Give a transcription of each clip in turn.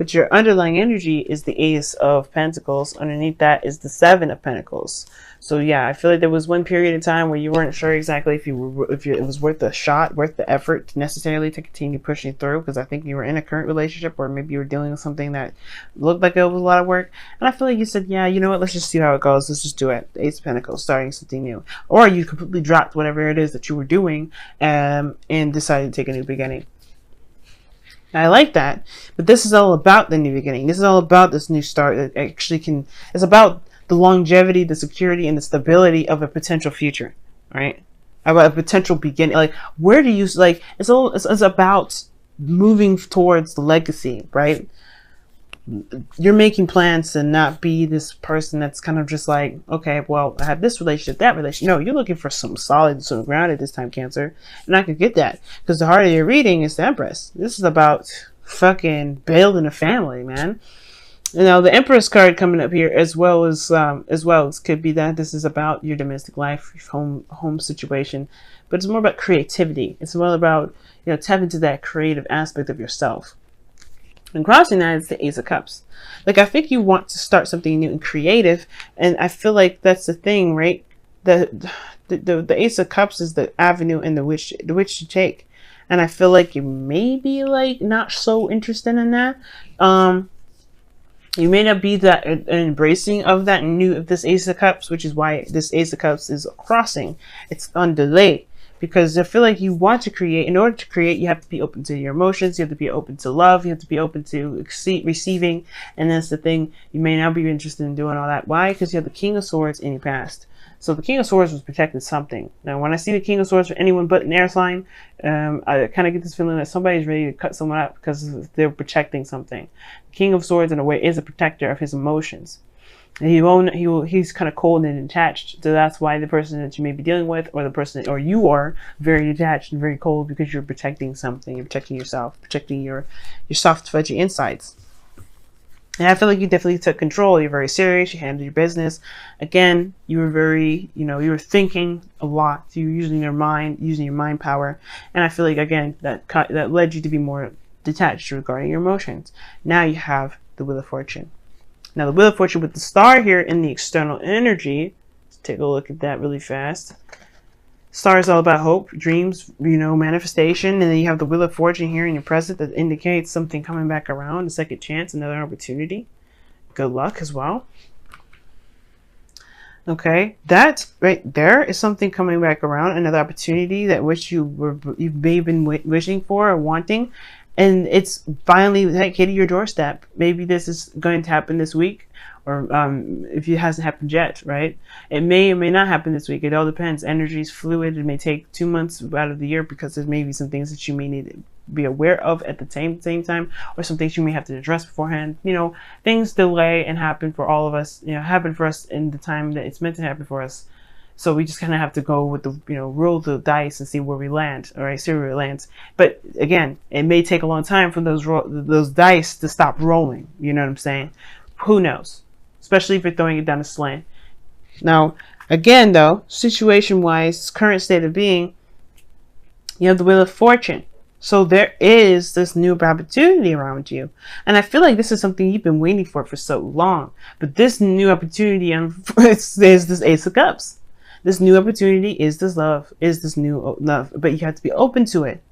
But your underlying energy is the Ace of Pentacles. Underneath that is the Seven of Pentacles. So yeah, I feel like there was one period of time where you weren't sure exactly if it was worth the shot, worth the effort necessarily to continue pushing through, because I think you were in a current relationship, or maybe you were dealing with something that looked like it was a lot of work. And I feel like you said, yeah, you know what, let's just see how it goes. Let's just do it. The Ace of Pentacles, starting something new. Or you completely dropped whatever it is that you were doing and decided to take a new beginning. I like that, but this is all about the new beginning. This is all about this new start that actually it's about the longevity, the security, and the stability of a potential future, right? About a potential beginning. Like, where do you, like, it's about moving towards the legacy, right? You're making plans to not be this person that's kind of just like, okay, well, I have this relationship, that relationship. No, you're looking for some solid, some grounded this time, Cancer. And I could get that, because the heart of your reading is the Empress. This is about fucking building a family, man. You know, the Empress card coming up here, as well as could be that this is about your domestic life, your home situation, but it's more about creativity. It's more about, you know, tap into that creative aspect of yourself. And crossing that is the Ace of Cups. Like, I think you want to start something new and creative, and I feel like that's the thing, right? The Ace of Cups is the avenue and the which to take, and I feel like you may be like not so interested in that. You may not be that embracing of that new of this Ace of Cups, which is why this Ace of Cups is crossing. It's on delay. Because I feel like you want to create. In order to create, you have to be open to your emotions. You have to be open to love. You have to be open to receiving. And that's the thing. You may not be interested in doing all that. Why? Because you have the King of Swords in your past. So the King of Swords was protecting something. Now, when I see the King of Swords for anyone but an air sign, I kind of get this feeling that somebody's ready to cut someone up because they're protecting something. The King of Swords, in a way, is a protector of his emotions. He's kind of cold and detached, so that's why the person that you may be dealing with, or you are very detached and very cold, because you're protecting something. You're protecting yourself, protecting your soft, fudgy insides. And I feel like you definitely took control. You're very serious. You handled your business. Again, you were very, you were thinking a lot. You were using your mind power. And I feel like, again, that led you to be more detached regarding your emotions. Now you have the Wheel of Fortune. Now, the Wheel of Fortune with the star here in the external energy. Let's take a look at that really fast. Star is all about hope, dreams, manifestation. And then you have the Wheel of Fortune here in your present that indicates something coming back around, a second chance, another opportunity. Good luck as well. Okay, that right there is something coming back around, another opportunity that you may have been wishing for or wanting. And it's finally hitting your doorstep. Maybe this is going to happen this week, or if it hasn't happened yet, right? It may or may not happen this week. It all depends. Energy is fluid. It may take 2 months out of the year, because there may be some things that you may need to be aware of at the same time, or some things you may have to address beforehand. Things delay and happen for all of us. Happen for us in the time that it's meant to happen for us. So we just kind of have to go with the, roll the dice and see where we land. All right, see where it lands. But again, it may take a long time for those dice to stop rolling. You know what I'm saying? Who knows? Especially if you're throwing it down a slant. Now, again, though, situation-wise, current state of being, you have the Wheel of Fortune. So there is this new opportunity around you. And I feel like this is something you've been waiting for so long. But this new opportunity is this Ace of Cups. This new opportunity is this love, but you have to be open to it.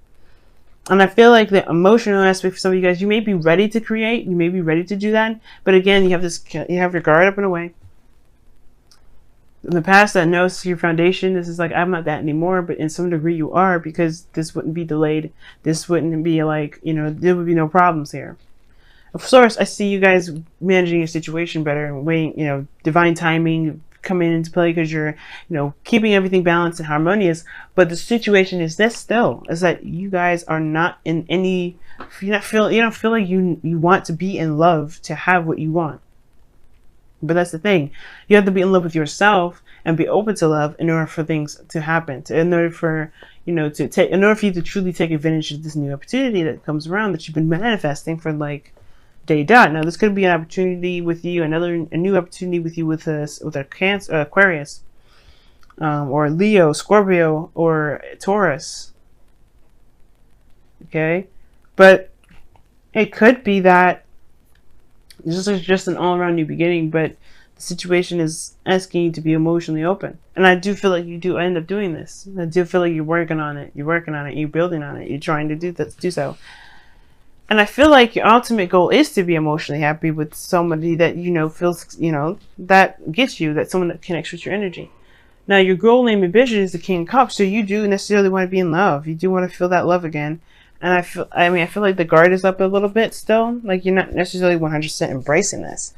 And I feel like the emotional aspect for some of you guys, you may be ready to create, you may be ready to do that, but again, you have your guard up and away. In the past, that knows your foundation. This is like, I'm not that anymore, but in some degree you are, because this wouldn't be delayed. This wouldn't be like, there would be no problems here. Of course, I see you guys managing your situation better and weighing, divine timing coming into play, because you're keeping everything balanced and harmonious. But the situation is this still is that you guys are not in any, you don't feel like you want to be in love to have what you want. But that's the thing, you have to be in love with yourself and be open to love in order for things to happen, in order for you to truly take advantage of this new opportunity that comes around, that you've been manifesting for like day dot. Now, this could be an opportunity with you, a new opportunity with you with a Cancer, Aquarius, or Leo, Scorpio, or Taurus. Okay, but it could be that This is just an all-around new beginning, but the situation is asking you to be emotionally open. And I do feel like you do end up doing this. I do feel like you're working on it. You're working on it. You're building on it. You're trying to do so. And I feel like your ultimate goal is to be emotionally happy with somebody that, feels, that gets you, that someone that connects with your energy. Now, your goal, name, and vision is the King of Cups, so you do necessarily want to be in love. You do want to feel that love again. And I feel like the guard is up a little bit still. Like, you're not necessarily 100% embracing this.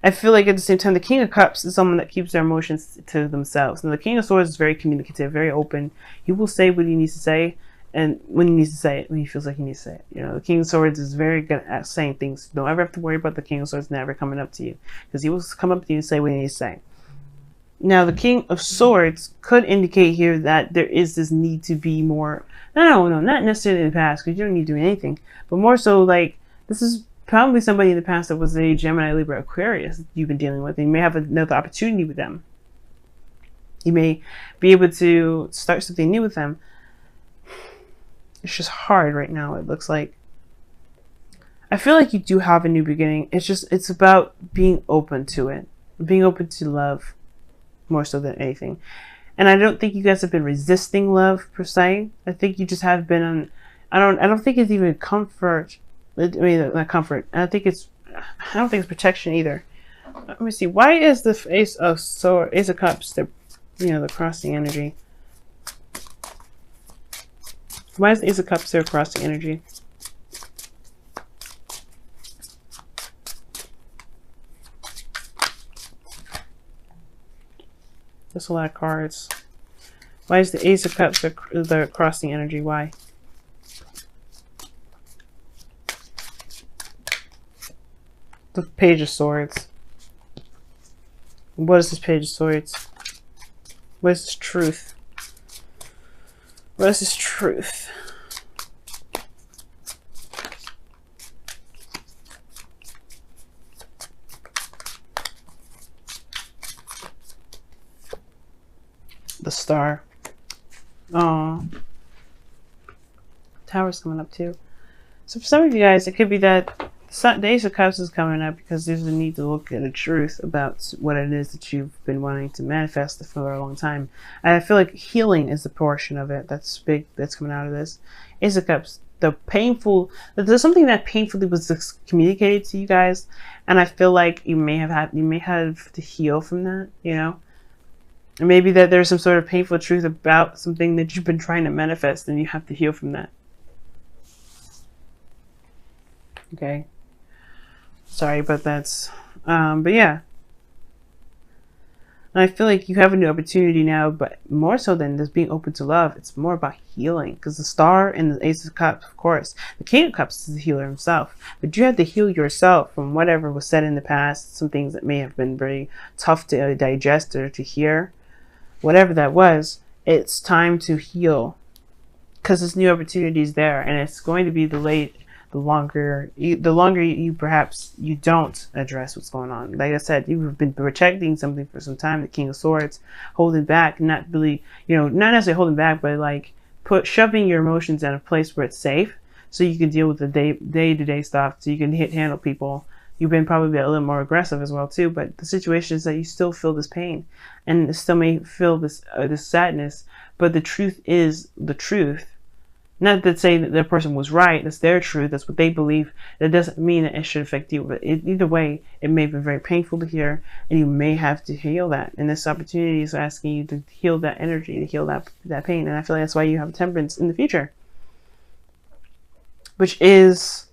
I feel like at the same time, the King of Cups is someone that keeps their emotions to themselves. And the King of Swords is very communicative, very open. He will say what he needs to say, and when he needs to say it, when he feels like he needs to say it. The King of Swords is very good at saying things. Don't ever have to worry about the King of Swords never coming up to you, because he will come up to you and say what he needs to say. Now, the King of Swords could indicate here that there is this need to be more. No, not necessarily in the past, because you don't need to do anything, but more so like this is probably somebody in the past that was a Gemini, Libra, Aquarius that you've been dealing with. And you may have another opportunity with them. You may be able to start something new with them. It's just hard right now, it looks like. I feel like you do have a new beginning. It's about being open to it. Being open to love more so than anything. And I don't think you guys have been resisting love per se. I think you just have been on, I don't think it's even comfort. I mean, not comfort. I don't think it's protection either. Let me see. Why is the Ace of Cups, the crossing energy? Why is the Ace of Cups there crossing energy? There's a lot of cards. Why is the Ace of Cups the crossing energy? Why? The Page of Swords. What is this Page of Swords? What is this truth? What is this truth? The Star. Oh, Tower's coming up too. So for some of you guys, it could be that the Ace of Cups is coming up because there's a need to look at the truth about what it is that you've been wanting to manifest for a long time. And I feel like healing is the portion of it that's big, that's coming out of this. Ace of Cups, there's something that painfully was communicated to you guys, and I feel like you may have to heal from that, And maybe that there's some sort of painful truth about something that you've been trying to manifest, and you have to heal from that. Okay. Sorry, but that's, but yeah. And I feel like you have a new opportunity now, but more so than just being open to love, it's more about healing. Because the Star and the Ace of Cups, of course, the King of Cups is the healer himself. But you have to heal yourself from whatever was said in the past, some things that may have been very tough to digest or to hear. Whatever that was, it's time to heal. Because this new opportunity is there, and it's going to be delayed. The longer you perhaps you don't address what's going on. Like I said, you've been protecting something for some time. The King of Swords, holding back, not really, not necessarily holding back, but like shoving your emotions in a place where it's safe, so you can deal with the day-to-day stuff, so you can handle people. You've been probably a little more aggressive as well too, but the situation is that you still feel this pain, and still may feel this sadness. But the truth is the truth. Not to say that the person was right, that's their truth, that's what they believe. That doesn't mean that it should affect you. But either way, it may be very painful to hear, and you may have to heal that. And this opportunity is asking you to heal that energy, to heal that pain. And I feel like that's why you have Temperance in the future, which is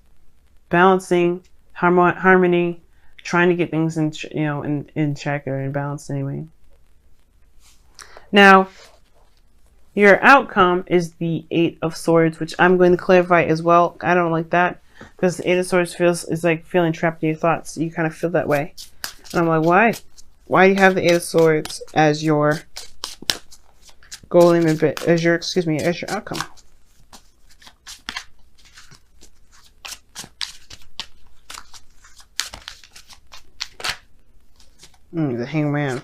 balancing, harmony, trying to get things in, in check or in balance anyway. Now, your outcome is the Eight of Swords, which I'm going to clarify as well. I don't like that because the Eight of Swords is like feeling trapped in your thoughts. You kind of feel that way. And I'm like, why? Why do you have the Eight of Swords as your goal as your outcome? The Hangman.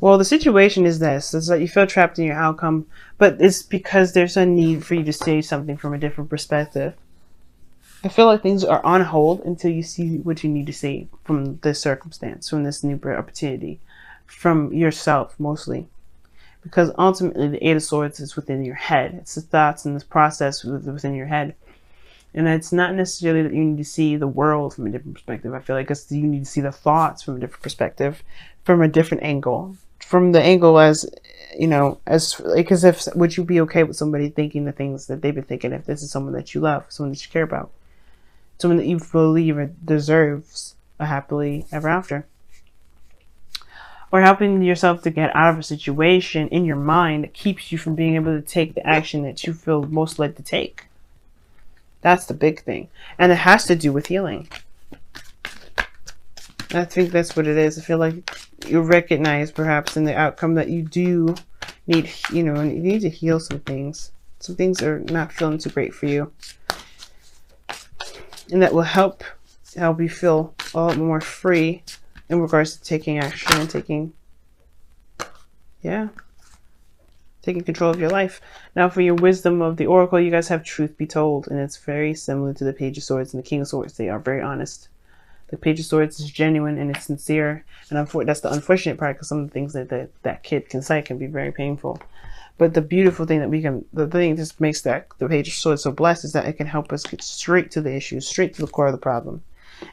Well, the situation is this: is that you feel trapped in your outcome, but it's because there's a need for you to see something from a different perspective. I feel like things are on hold until you see what you need to see from this circumstance, from this new opportunity, from yourself mostly. Because ultimately, the Eight of Swords is within your head. It's the thoughts and this process within your head. And it's not necessarily that you need to see the world from a different perspective. I feel like you need to see the thoughts from a different perspective, from a different angle. From the angle as, as like as if, would you be okay with somebody thinking the things that they've been thinking if this is someone that you love, someone that you care about, someone that you believe deserves a happily ever after? Or helping yourself to get out of a situation in your mind that keeps you from being able to take the action that you feel most led to take. That's the big thing. And it has to do with healing. I think that's what it is. I feel like you recognize perhaps in the outcome that you do need, you need to heal some things. Some things are not feeling too great for you. And that will help you feel a lot more free in regards to taking action and taking control of your life. Now for your wisdom of the Oracle, you guys have Truth Be Told, and it's very similar to the Page of Swords and the King of Swords. They are very honest. The Page of Swords is genuine and it's sincere, and that's the unfortunate part, because some of the things that kid can say can be very painful. But the beautiful thing the thing that just makes the Page of Swords so blessed is that it can help us get straight to the issue, straight to the core of the problem.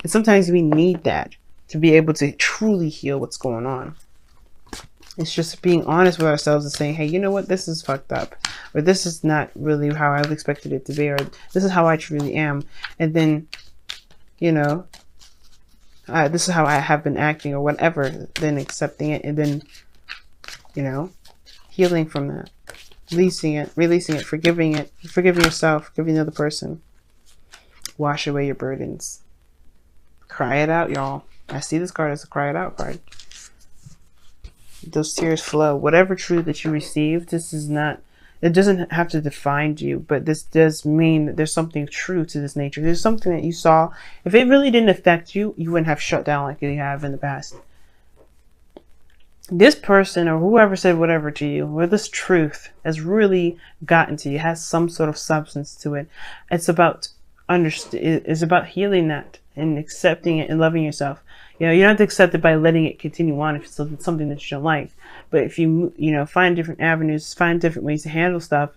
And sometimes we need that to be able to truly heal what's going on. It's just being honest with ourselves and saying, hey, you know what, this is fucked up, or this is not really how I expected it to be, or this is how I truly am, and then, this is how I have been acting, or whatever, then accepting it, and then, healing from that, releasing it, forgiving yourself, forgiving the other person. Wash away your burdens. Cry it out, y'all. I see this card as a cry it out card. Those tears flow. Whatever truth that you receive, it doesn't have to define you, but this does mean that there's something true to this nature. There's something that you saw. If it really didn't affect you, you wouldn't have shut down like you have in the past. This person or whoever said whatever to you, or this truth has really gotten to you, has some sort of substance to it. It's about healing that and accepting it and loving yourself. You don't have to accept it by letting it continue on if it's something that you don't like. But if you, find different avenues, find different ways to handle stuff,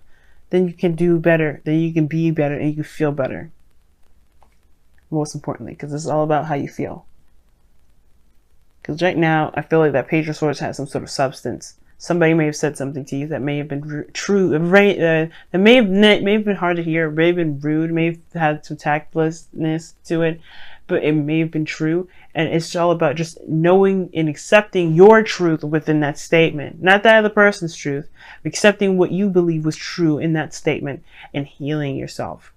then you can do better, then you can be better, and you can feel better. Most importantly, because it's all about how you feel. Because right now, I feel like that Page of Swords has some sort of substance. Somebody may have said something to you that may have been true, that may have been hard to hear, may have been rude, may have had some tactlessness to it, but it may have been true. And it's all about just knowing and accepting your truth within that statement. Not that other person's truth, but accepting what you believe was true in that statement and healing yourself.